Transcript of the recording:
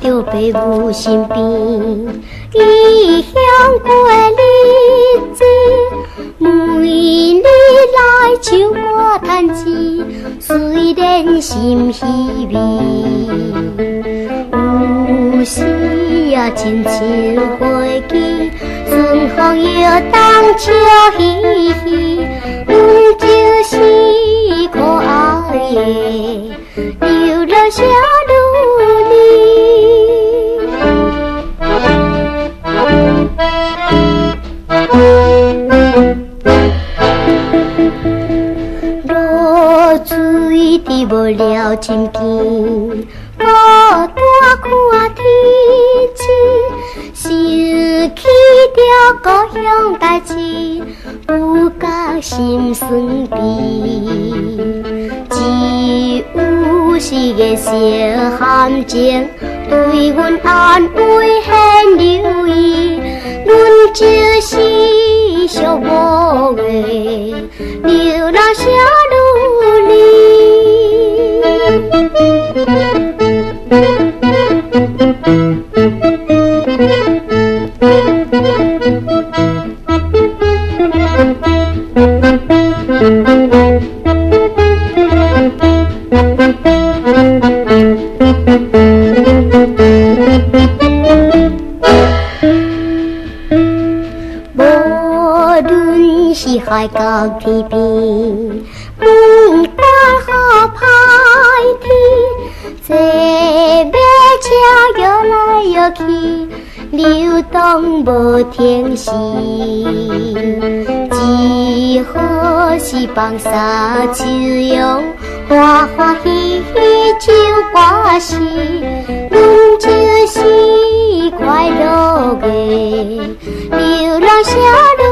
着爸母身边，异乡过日子，每日来唱歌弹琴，虽然心稀微，有时啊亲像花枝，春风摇动笑嘻嘻，阮就是可爱的流浪小女儿。落水滴无了深见，孤单看天星，想起着故乡代志，不觉心酸悲。只有是个小含情，对阮安慰献留意，阮就是寂寞的流浪小女儿。无论是海角天边，不管好歹天，坐马车摇来摇去，流动无停息。只好是放沙秋阳，欢欢喜喜唱歌时，阮就是快乐的流浪小女儿。